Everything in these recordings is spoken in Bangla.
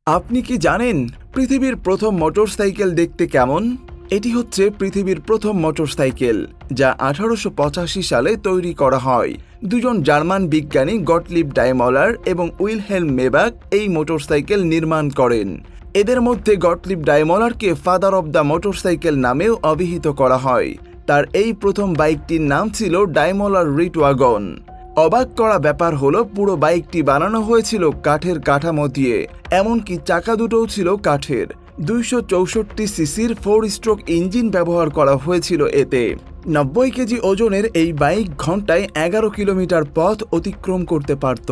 আপনি কি জানেন পৃথিবীর প্রথম মোটরসাইকেল দেখতে কেমন? এটি হচ্ছে পৃথিবীর প্রথম মোটরসাইকেল, যা 1885 সালে তৈরি করা হয়। দুজন জার্মান বিজ্ঞানী গটলিব ডাইমলার এবং উইলহেলম মেবাক এই মোটরসাইকেল নির্মাণ করেন। এদের মধ্যে গটলিব ডাইমলারকে ফাদার অব দ্য মোটরসাইকেল নামেও অভিহিত করা হয়। তার এই প্রথম বাইকটির নাম ছিল ডাইমলার রিটওয়াগন। অবাক করা ব্যাপার হলো, পুরো বাইকটি বানানো হয়েছিল কাঠের কাঠামো দিয়ে, এমনকি চাকা দুটোও ছিল কাঠের। 264 সিসির 4 স্ট্রোক ইঞ্জিন ব্যবহার করা হয়েছিল এতে। 90 কেজি ওজনের এই বাইক ঘন্টায় 11 কিলোমিটার পথ অতিক্রম করতে পারত।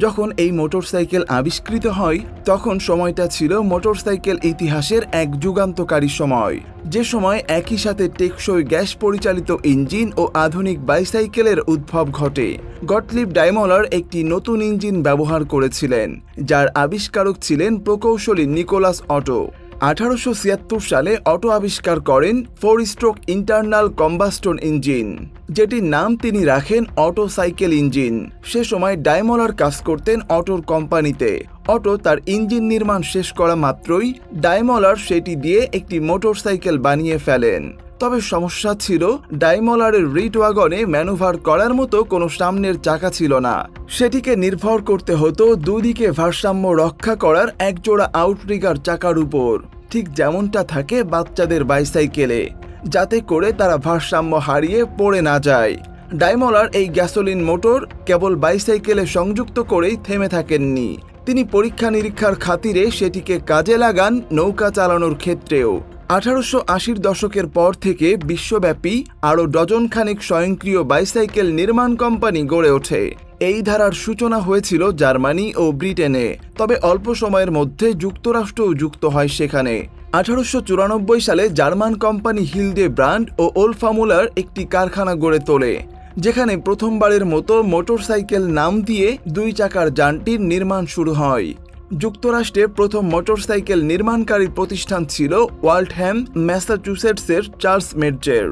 যখন এই মোটরসাইকেল আবিষ্কৃত হয় তখন সময়টা ছিল মোটরসাইকেল ইতিহাসের এক যুগান্তকারী সময়, যে সময় একই সাথে টেকসই গ্যাস পরিচালিত ইঞ্জিন ও আধুনিক বাইসাইকেলের উদ্ভব ঘটে। গটলিব ডাইমলার একটি নতুন ইঞ্জিন ব্যবহার করেছিলেন, যার আবিষ্কারক ছিলেন প্রকৌশলী নিকোলাস অটো। 1876 সালে অটো আবিষ্কার করেন 4 স্ট্রোক ইন্টারনাল কম্বাস্টন ইঞ্জিন, যেটির নাম তিনি রাখেন অটো সাইকেল ইঞ্জিন। সে সময় ডাইমলার কাজ করতেন অটোর কোম্পানিতে। অটো তার ইঞ্জিন নির্মাণ শেষ করা মাত্রই ডাইমলার সেটি দিয়ে একটি মোটরসাইকেল বানিয়ে ফেলেন। তবে সমস্যা ছিল, ডাইমলারের রিটওয়াগনে ম্যানুভার করার মতো কোনো সামনের চাকা ছিল না। সেটিকে নির্ভর করতে হতো দুদিকে ভারসাম্য রক্ষা করার একজোড়া আউটরিগার চাকার উপর, ঠিক যেমনটা থাকে বাচ্চাদের বাইসাইকেলে, যাতে করে তারা ভারসাম্য হারিয়ে পড়ে না যায়। ডাইমলার এই গ্যাসোলিন মোটর কেবল বাইসাইকেলে সংযুক্ত করেই থেমে থাকেননি, তিনি পরীক্ষা নিরীক্ষার খাতিরে সেটিকে কাজে লাগান নৌকা চালানোর ক্ষেত্রেও। 1880-র দশকের পর থেকে বিশ্বব্যাপী আরও ডজনখানেক স্বয়ংক্রিয় বাইসাইকেল নির্মাণ কোম্পানি গড়ে ওঠে। এই ধারার সূচনা হয়েছিল জার্মানি ও ব্রিটেনে, তবে অল্প সময়ের মধ্যে যুক্তরাষ্ট্রও যুক্ত হয় সেখানে। 1894 সালে জার্মান কোম্পানি হিলডে ব্রান্ড ও ওলফামুলার একটি কারখানা গড়ে তোলে, যেখানে প্রথমবারের মতো মোটরসাইকেল নাম দিয়ে 2 চাকার যানটির নির্মাণ শুরু হয়। যুক্তরাষ্ট্রে প্রথম মোটরসাইকেল নির্মাণকারী প্রতিষ্ঠান ছিল ওয়াল্ডহ্যাম, ম্যাসাচুসেটসের চার্লস মেটজের।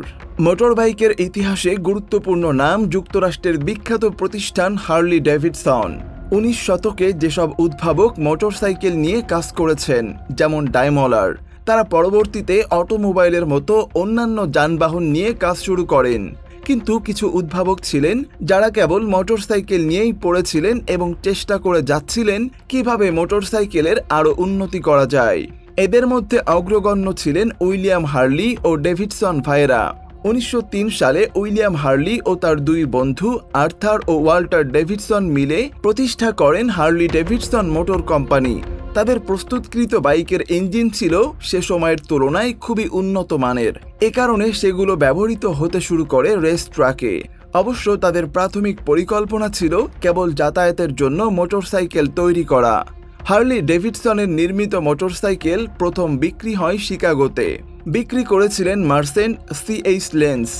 মোটরবাইকের ইতিহাসে গুরুত্বপূর্ণ নাম যুক্তরাষ্ট্রের বিখ্যাত প্রতিষ্ঠান হার্লি ডেভিডসন। 19 শতকে যেসব উদ্ভাবক মোটরসাইকেল নিয়ে কাজ করেছেন, যেমন ডাইমলার, তারা পরবর্তীতে অটোমোবাইলের মতো অন্যান্য যানবাহন নিয়ে কাজ শুরু করেন। কিন্তু কিছু উদ্ভাবক ছিলেন যারা কেবল মোটরসাইকেল নিয়েই পড়েছিলেন এবং চেষ্টা করে যাচ্ছিলেন কিভাবে মোটরসাইকেলের আরও উন্নতি করা যায়। এদের মধ্যে অগ্রগণ্য ছিলেন উইলিয়াম হার্লি ও ডেভিডসন ভাইয়েরা। 1903 সালে উইলিয়াম হার্লি ও তার 2 বন্ধু আর্থার ও ওয়াল্টার ডেভিডসন মিলে প্রতিষ্ঠা করেন হার্লি ডেভিডসন মোটর কোম্পানি। তাদের প্রস্তুতকৃত বাইকের ইঞ্জিন ছিল সে সময়ের তুলনায় খুবই উন্নত মানের, এ কারণে সেগুলো ব্যবহৃত হতে শুরু করে রেস ট্র্যাকে। অবশ্য তাদের প্রাথমিক পরিকল্পনা ছিল কেবল যাতায়াতের জন্য মোটরসাইকেল তৈরি করা। হার্লি ডেভিডসনের নির্মিত মোটরসাইকেল প্রথম বিক্রি হয় শিকাগোতে। বিক্রি করেছিলেন মার্সেন্ট CH লেন্স।